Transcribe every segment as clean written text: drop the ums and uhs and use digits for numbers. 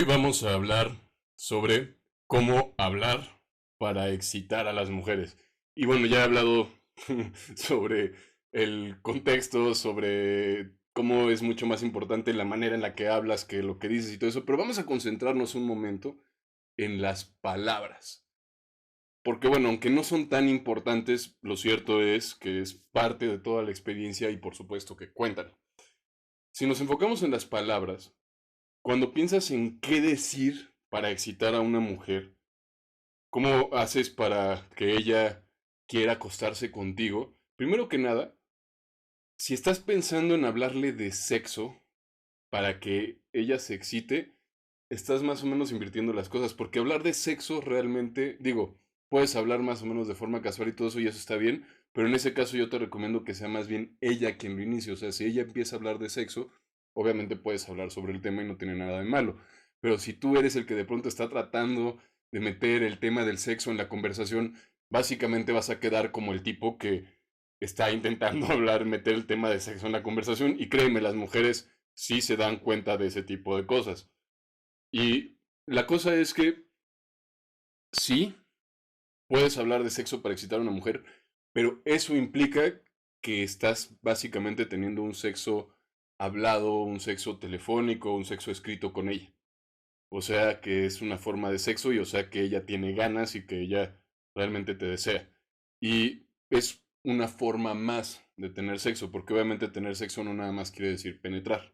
vamos a hablar sobre cómo hablar para excitar a las mujeres. Y bueno, ya he hablado sobre el contexto, sobre cómo es mucho más importante la manera en la que hablas que lo que dices y todo eso, pero vamos a concentrarnos un momento en las palabras. Porque bueno, aunque no son tan importantes, lo cierto es que es parte de toda la experiencia y por supuesto que cuentan. Si nos enfocamos en las palabras, cuando piensas en qué decir para excitar a una mujer, ¿cómo haces para que ella quiera acostarse contigo? Primero que nada, si estás pensando en hablarle de sexo para que ella se excite, estás más o menos invirtiendo las cosas, porque hablar de sexo realmente, digo, puedes hablar más o menos de forma casual y todo eso y eso está bien, pero en ese caso yo te recomiendo que sea más bien ella quien lo inicie, o sea, si ella empieza a hablar de sexo, obviamente puedes hablar sobre el tema y no tiene nada de malo, pero si tú eres el que de pronto está tratando de meter el tema del sexo en la conversación, básicamente vas a quedar como el tipo que está intentando hablar, meter el tema de sexo en la conversación y créeme, las mujeres sí se dan cuenta de ese tipo de cosas. Y la cosa es que sí, puedes hablar de sexo para excitar a una mujer, pero eso implica que estás básicamente teniendo un sexo hablado, un sexo telefónico, un sexo escrito con ella. O sea que es una forma de sexo y o sea que ella tiene ganas y que ella realmente te desea. Y es una forma más de tener sexo, porque obviamente tener sexo no nada más quiere decir penetrar.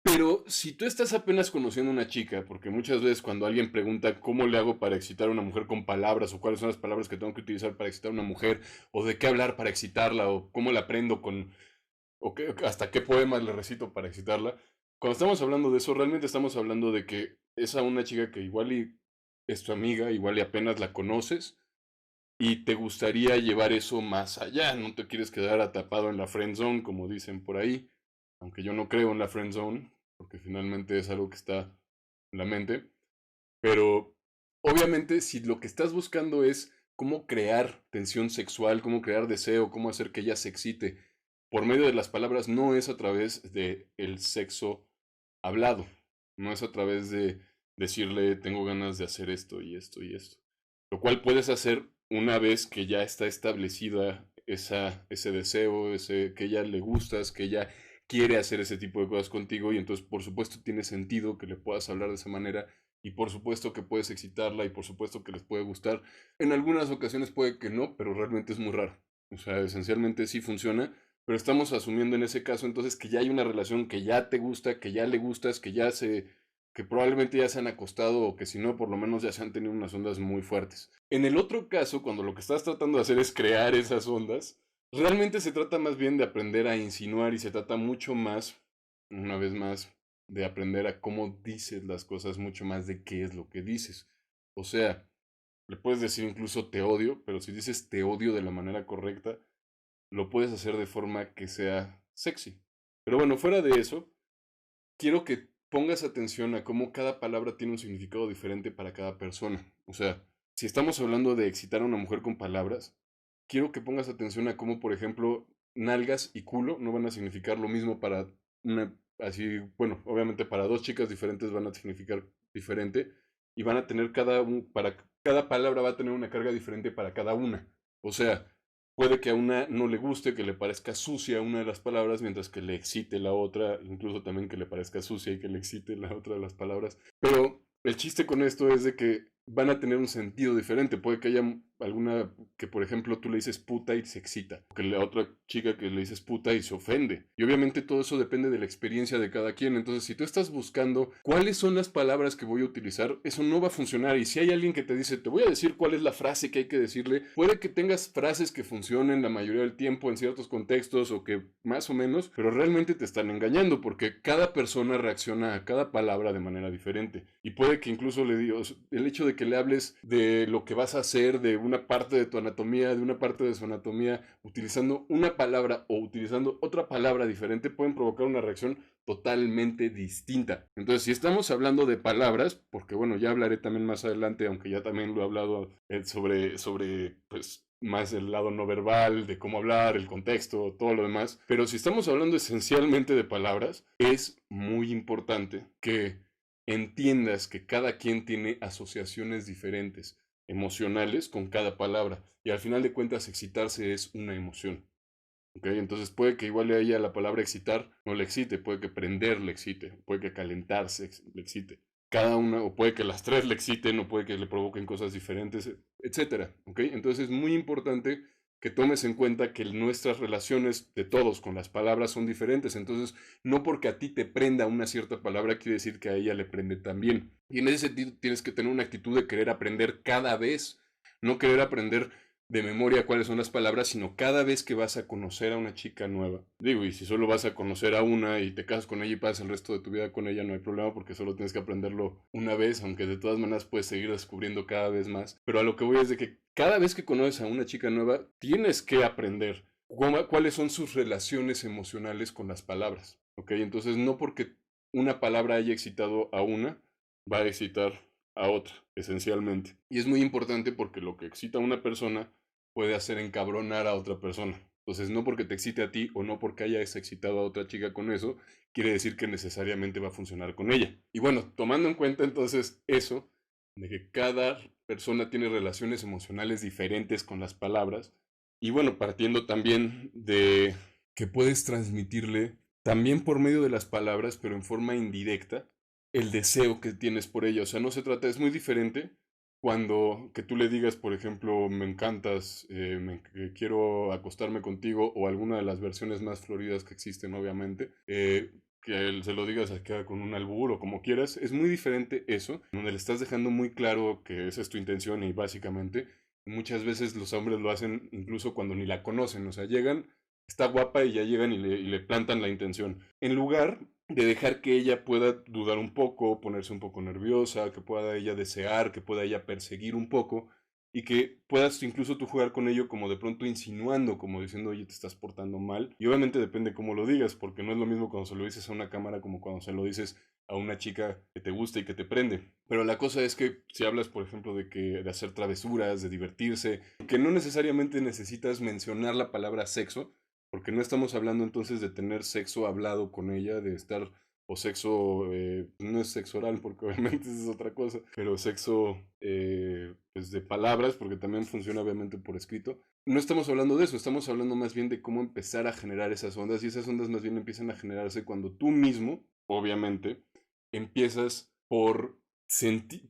Pero si tú estás apenas conociendo a una chica, porque muchas veces cuando alguien pregunta cómo le hago para excitar a una mujer con palabras, o cuáles son las palabras que tengo que utilizar para excitar a una mujer, o de qué hablar para excitarla, o cómo la aprendo con, hasta qué poemas le recito para excitarla, cuando estamos hablando de eso, realmente estamos hablando de que es a una chica que igual y es tu amiga, igual y apenas la conoces, y te gustaría llevar eso más allá, no te quieres quedar atrapado en la friend zone, como dicen por ahí, aunque yo no creo en la friend zone, porque finalmente es algo que está en la mente, pero obviamente si lo que estás buscando es cómo crear tensión sexual, cómo crear deseo, cómo hacer que ella se excite por medio de las palabras, no es a través de el sexo hablado, no es a través de decirle tengo ganas de hacer esto y esto y esto, lo cual puedes hacer una vez que ya está establecida ese deseo, ese que ella le gustas, que ella quiere hacer ese tipo de cosas contigo y entonces por supuesto tiene sentido que le puedas hablar de esa manera y por supuesto que puedes excitarla y por supuesto que les puede gustar. En algunas ocasiones puede que no, pero realmente es muy raro. O sea, esencialmente sí funciona, pero estamos asumiendo en ese caso entonces que ya hay una relación que ya te gusta, que ya le gustas, que probablemente ya se han acostado o que si no, por lo menos ya se han tenido unas ondas muy fuertes. En el otro caso, cuando lo que estás tratando de hacer es crear esas ondas, realmente se trata más bien de aprender a insinuar y se trata mucho más, una vez más, de aprender a cómo dices las cosas, mucho más de qué es lo que dices. O sea, le puedes decir incluso te odio, pero si dices te odio de la manera correcta, lo puedes hacer de forma que sea sexy. Pero bueno, fuera de eso, quiero que pongas atención a cómo cada palabra tiene un significado diferente para cada persona. O sea, si estamos hablando de excitar a una mujer con palabras, quiero que pongas atención a cómo, por ejemplo, nalgas y culo no van a significar lo mismo para una, así, bueno, obviamente para dos chicas diferentes van a significar diferente y van a tener para cada palabra va a tener una carga diferente para cada una. O sea, puede que a una no le guste, que le parezca sucia una de las palabras, mientras que le excite la otra, incluso también que le parezca sucia y que le excite la otra de las palabras. Pero el chiste con esto es de que van a tener un sentido diferente. Puede que haya alguna que, por ejemplo, tú le dices puta y se excita, o que la otra chica que le dices puta y se ofende. Y obviamente todo eso depende de la experiencia de cada quien. Entonces, si tú estás buscando cuáles son las palabras que voy a utilizar, eso no va a funcionar. Y si hay alguien que te dice, te voy a decir cuál es la frase que hay que decirle, puede que tengas frases que funcionen la mayoría del tiempo en ciertos contextos o que más o menos, pero realmente te están engañando porque cada persona reacciona a cada palabra de manera diferente. Y puede que incluso le digas, el hecho de que le hables de lo que vas a hacer, de una parte de tu anatomía, de una parte de su anatomía, utilizando una palabra o utilizando otra palabra diferente, pueden provocar una reacción totalmente distinta. Entonces, si estamos hablando de palabras, porque bueno, ya hablaré también más adelante, aunque ya también lo he hablado sobre pues, más el lado no verbal, de cómo hablar, el contexto, todo lo demás. Pero si estamos hablando esencialmente de palabras, es muy importante que entiendas que cada quien tiene asociaciones diferentes, emocionales con cada palabra. Y al final de cuentas, excitarse es una emoción. ¿Ok? Entonces puede que igual a ella la palabra excitar no le excite, puede que prender le excite, puede que calentarse le excite. Cada una, o puede que las tres le exciten, o puede que le provoquen cosas diferentes, etcétera. ¿Ok? Entonces es muy importante que tomes en cuenta que nuestras relaciones de todos con las palabras son diferentes. Entonces, no porque a ti te prenda una cierta palabra quiere decir que a ella le prende también. Y en ese sentido tienes que tener una actitud de querer aprender cada vez, no querer aprender de memoria cuáles son las palabras, sino cada vez que vas a conocer a una chica nueva. Digo, y si solo vas a conocer a una y te casas con ella y pasas el resto de tu vida con ella, no hay problema porque solo tienes que aprenderlo una vez, aunque de todas maneras puedes seguir descubriendo cada vez más. Pero a lo que voy es de que cada vez que conoces a una chica nueva, tienes que aprender cuáles son sus relaciones emocionales con las palabras. ¿Ok? Entonces, no porque una palabra haya excitado a una, va a excitar a otra, esencialmente. Y es muy importante porque lo que excita a una persona puede hacer encabronar a otra persona. Entonces, no porque te excite a ti o no porque hayas excitado a otra chica con eso, quiere decir que necesariamente va a funcionar con ella. Y bueno, tomando en cuenta entonces eso, de que cada persona tiene relaciones emocionales diferentes con las palabras, y bueno, partiendo también de que puedes transmitirle también por medio de las palabras, pero en forma indirecta, el deseo que tienes por ella. O sea, no se trata, es muy diferente cuando que tú le digas, por ejemplo, me encantas, que quiero acostarme contigo, o alguna de las versiones más floridas que existen, obviamente, que él se lo digas acá con un albur o como quieras, es muy diferente eso, donde le estás dejando muy claro que esa es tu intención y básicamente muchas veces los hombres lo hacen incluso cuando ni la conocen, o sea, llegan, está guapa y ya llegan y le plantan la intención. En lugar de dejar que ella pueda dudar un poco, ponerse un poco nerviosa, que pueda ella desear, que pueda ella perseguir un poco y que puedas incluso tú jugar con ello como de pronto insinuando, como diciendo, oye, te estás portando mal. Y obviamente depende cómo lo digas, porque no es lo mismo cuando se lo dices a una cámara como cuando se lo dices a una chica que te gusta y que te prende. Pero la cosa es que si hablas, por ejemplo, de hacer travesuras, de divertirse, que no necesariamente necesitas mencionar la palabra sexo, porque no estamos hablando entonces de tener sexo hablado con ella, de estar, o sexo, no es sexo oral, porque obviamente eso es otra cosa, pero sexo pues de palabras, porque también funciona obviamente por escrito. No estamos hablando de eso, estamos hablando más bien de cómo empezar a generar esas ondas, y esas ondas más bien empiezan a generarse cuando tú mismo, obviamente, empiezas por sentir,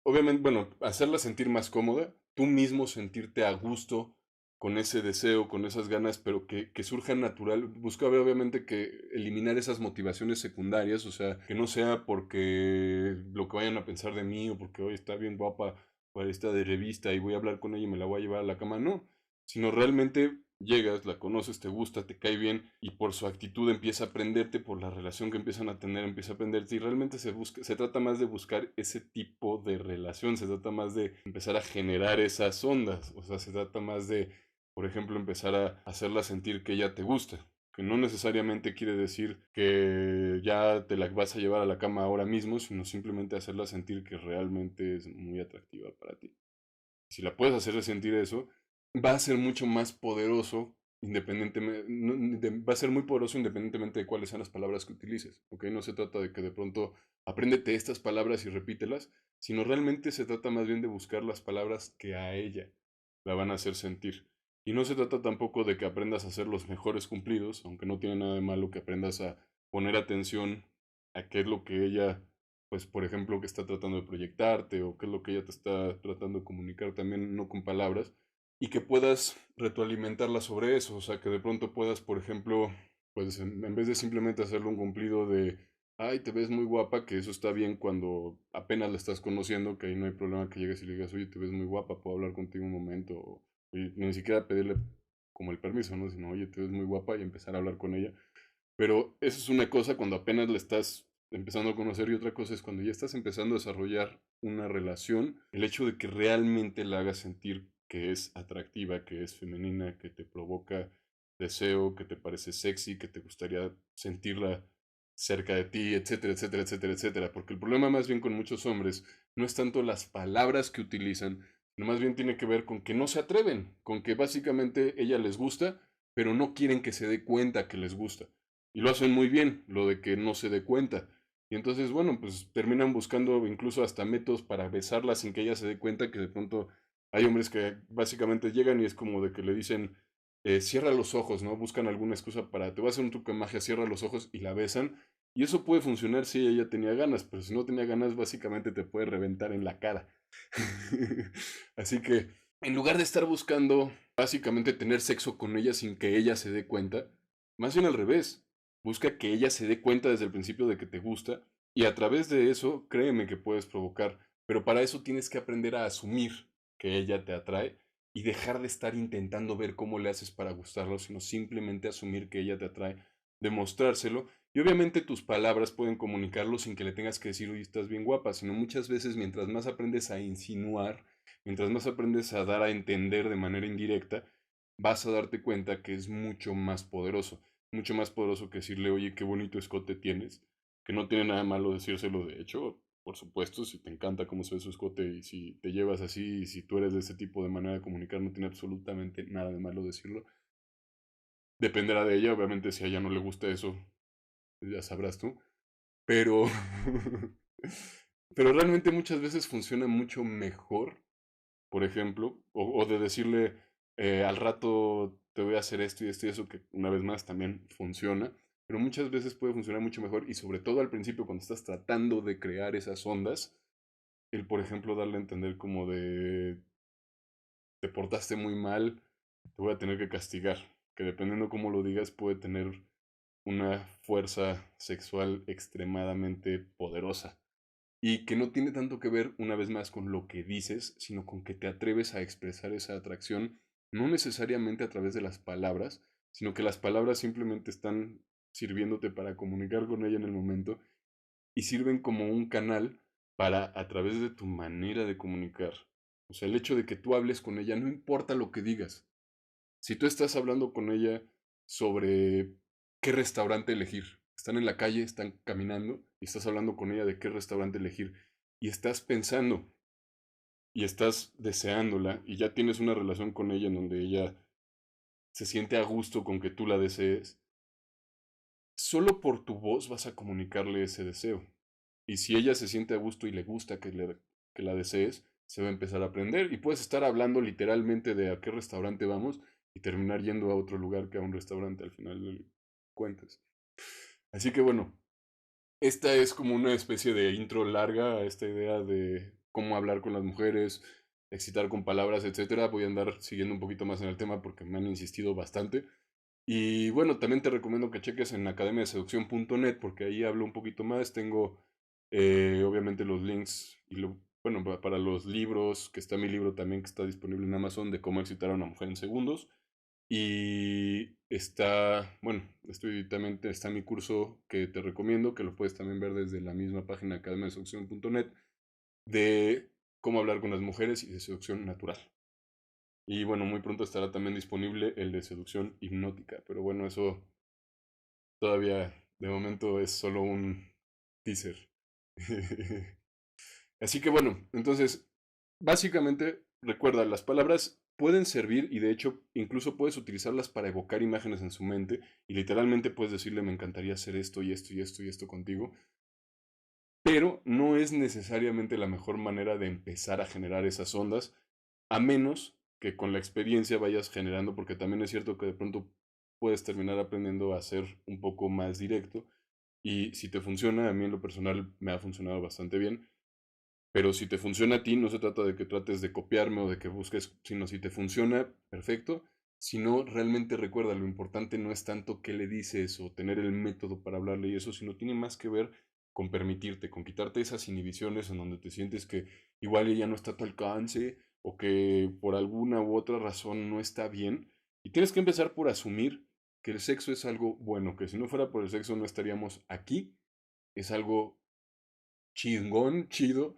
obviamente, bueno, hacerla sentir más cómoda, tú mismo sentirte a gusto con ese deseo, con esas ganas, pero que surjan natural. Busca obviamente que eliminar esas motivaciones secundarias, o sea, que no sea porque lo que vayan a pensar de mí o porque hoy está bien guapa para esta de revista y voy a hablar con ella y me la voy a llevar a la cama, no, sino realmente llegas, la conoces, te gusta, te cae bien y por su actitud empieza a aprenderte, por la relación que empiezan a tener, empieza a aprenderte y realmente se trata más de buscar ese tipo de relación, se trata más de empezar a generar esas ondas, o sea, se trata más de, por ejemplo, empezar a hacerla sentir que ella te gusta, que no necesariamente quiere decir que ya te la vas a llevar a la cama ahora mismo, sino simplemente hacerla sentir que realmente es muy atractiva para ti. Si la puedes hacer sentir eso, va a ser mucho más poderoso independientemente, va a ser muy poderoso independientemente de cuáles sean las palabras que utilices, ¿ok? No se trata de que de pronto apréndete estas palabras y repítelas, sino realmente se trata más bien de buscar las palabras que a ella la van a hacer sentir. Y no se trata tampoco de que aprendas a hacer los mejores cumplidos, aunque no tiene nada de malo que aprendas a poner atención a qué es lo que ella, pues por ejemplo, que está tratando de proyectarte o qué es lo que ella te está tratando de comunicar también, no con palabras, y que puedas retroalimentarla sobre eso, o sea, que de pronto puedas, por ejemplo, pues en vez de simplemente hacerle un cumplido de, ay, te ves muy guapa, que eso está bien cuando apenas la estás conociendo, que ahí no hay problema que llegues y le digas, oye, te ves muy guapa, puedo hablar contigo un momento, o ni siquiera pedirle como el permiso, ¿no? Sino, oye, te ves muy guapa y empezar a hablar con ella. Pero eso es una cosa cuando apenas le estás empezando a conocer y otra cosa es cuando ya estás empezando a desarrollar una relación, el hecho de que realmente la hagas sentir que es atractiva, que es femenina, que te provoca deseo, que te parece sexy, que te gustaría sentirla cerca de ti, etcétera, etcétera, etcétera, etcétera. Porque el problema más bien con muchos hombres no es tanto las palabras que utilizan, sino más bien tiene que ver con que no se atreven, con que básicamente ella les gusta, pero no quieren que se dé cuenta que les gusta. Y lo hacen muy bien, lo de que no se dé cuenta. Y entonces, bueno, pues terminan buscando incluso hasta métodos para besarla sin que ella se dé cuenta que de pronto hay hombres que básicamente llegan y es como de que le dicen, cierra los ojos, ¿no? Buscan alguna excusa para, te voy a hacer un truco de magia, cierra los ojos y la besan. Y eso puede funcionar si ella ya tenía ganas, pero si no tenía ganas, básicamente te puede reventar en la cara. Así que, en lugar de estar buscando básicamente tener sexo con ella sin que ella se dé cuenta, más bien al revés, busca que ella se dé cuenta desde el principio de que te gusta y a través de eso, créeme que puedes provocar, pero para eso tienes que aprender a asumir que ella te atrae y dejar de estar intentando ver cómo le haces para gustarlo, sino simplemente asumir que ella te atrae, demostrárselo. Y obviamente tus palabras pueden comunicarlo sin que le tengas que decir, oye, estás bien guapa, sino muchas veces mientras más aprendes a insinuar, mientras más aprendes a dar a entender de manera indirecta, vas a darte cuenta que es mucho más poderoso que decirle, oye, qué bonito escote tienes, que no tiene nada malo decírselo, de hecho, por supuesto, si te encanta cómo se ve su escote y si te llevas así y si tú eres de ese tipo de manera de comunicar, no tiene absolutamente nada de malo decirlo. Dependerá de ella, obviamente, si a ella no le gusta eso, ya sabrás tú, pero, pero realmente muchas veces funciona mucho mejor, por ejemplo, o de decirle al rato te voy a hacer esto y esto y eso, que una vez más también funciona, pero muchas veces puede funcionar mucho mejor y sobre todo al principio cuando estás tratando de crear esas ondas, el por ejemplo darle a entender como de te portaste muy mal, te voy a tener que castigar, que dependiendo cómo lo digas puede tener una fuerza sexual extremadamente poderosa. Y que no tiene tanto que ver, una vez más, con lo que dices, sino con que te atreves a expresar esa atracción, no necesariamente a través de las palabras, sino que las palabras simplemente están sirviéndote para comunicar con ella en el momento y sirven como un canal para, a través de tu manera de comunicar. O sea, el hecho de que tú hables con ella, no importa lo que digas. Si tú estás hablando con ella sobre qué restaurante elegir, están en la calle, están caminando y estás hablando con ella de qué restaurante elegir y estás pensando y estás deseándola y ya tienes una relación con ella en donde ella se siente a gusto con que tú la desees, solo por tu voz vas a comunicarle ese deseo. Y si ella se siente a gusto y le gusta que la desees, se va a empezar a aprender y puedes estar hablando literalmente de a qué restaurante vamos y terminar yendo a otro lugar que a un restaurante al final de cuentas. Así que bueno, esta es como una especie de intro larga a esta idea de cómo hablar con las mujeres, excitar con palabras, etcétera. Voy a andar siguiendo un poquito más en el tema porque me han insistido bastante. Y bueno, también te recomiendo que cheques en academiaseducción.net porque ahí hablo un poquito más. Tengo obviamente los links y bueno, para los libros, que está mi libro también que está disponible en Amazon de cómo excitar a una mujer en segundos. Y está, bueno, también está mi curso que te recomiendo, que lo puedes también ver desde la misma página academiaseducción.net de cómo hablar con las mujeres y de seducción natural. Y bueno, muy pronto estará también disponible el de seducción hipnótica. Pero bueno, eso todavía de momento es solo un teaser. Así que bueno, entonces, básicamente, recuerda, las palabras pueden servir y de hecho incluso puedes utilizarlas para evocar imágenes en su mente y literalmente puedes decirle me encantaría hacer esto y esto y esto y esto contigo, pero no es necesariamente la mejor manera de empezar a generar esas ondas, a menos que con la experiencia vayas generando, porque también es cierto que de pronto puedes terminar aprendiendo a ser un poco más directo y si te funciona, a mí en lo personal me ha funcionado bastante bien, pero si te funciona a ti, no se trata de que trates de copiarme o de que busques, sino si te funciona, perfecto. Si no, realmente recuerda, lo importante no es tanto qué le dices o tener el método para hablarle y eso, sino tiene más que ver con permitirte, con quitarte esas inhibiciones en donde te sientes que igual ella no está a tu alcance o que por alguna u otra razón no está bien. Y tienes que empezar por asumir que el sexo es algo bueno, que si no fuera por el sexo no estaríamos aquí. Es algo chingón, chido,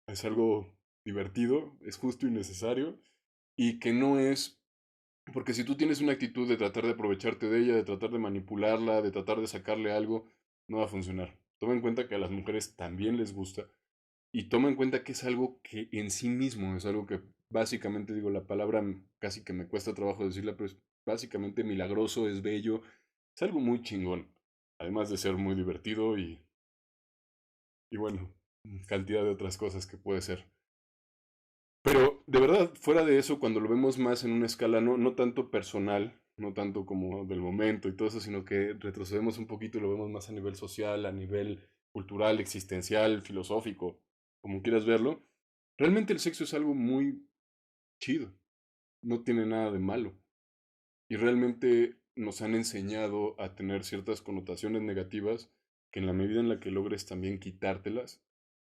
es algo divertido, es justo y necesario, y que no es, porque si tú tienes una actitud de tratar de aprovecharte de ella, de tratar de manipularla, de tratar de sacarle algo, no va a funcionar. Toma en cuenta que a las mujeres también les gusta, y toma en cuenta que es algo que en sí mismo es algo que básicamente, digo, la palabra casi que me cuesta trabajo decirla, pero es básicamente milagroso, es bello, es algo muy chingón, además de ser muy divertido y y bueno, cantidad de otras cosas que puede ser. Pero de verdad, fuera de eso, cuando lo vemos más en una escala no tanto personal, no tanto como del momento y todo eso, sino que retrocedemos un poquito y lo vemos más a nivel social, a nivel cultural, existencial, filosófico, como quieras verlo, realmente el sexo es algo muy chido, no tiene nada de malo. Y realmente nos han enseñado a tener ciertas connotaciones negativas que en la medida en la que logres también quitártelas,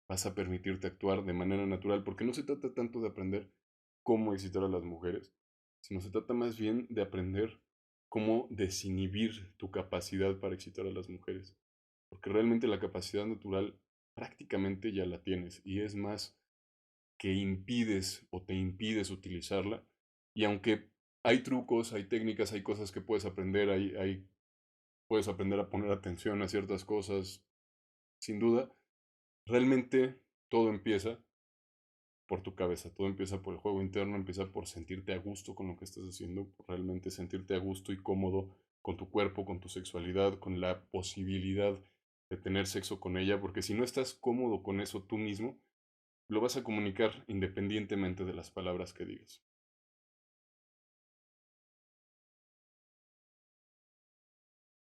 vas a permitirte actuar de manera natural, porque no se trata tanto de aprender cómo excitar a las mujeres, sino se trata más bien de aprender cómo desinhibir tu capacidad para excitar a las mujeres, porque realmente la capacidad natural prácticamente ya la tienes y es más que impides o te impides utilizarla. Y aunque hay trucos, hay técnicas, hay cosas que puedes aprender, puedes aprender a poner atención a ciertas cosas, sin duda, realmente todo empieza por tu cabeza, todo empieza por el juego interno, empieza por sentirte a gusto con lo que estás haciendo, por realmente sentirte a gusto y cómodo con tu cuerpo, con tu sexualidad, con la posibilidad de tener sexo con ella, porque si no estás cómodo con eso tú mismo, lo vas a comunicar independientemente de las palabras que digas.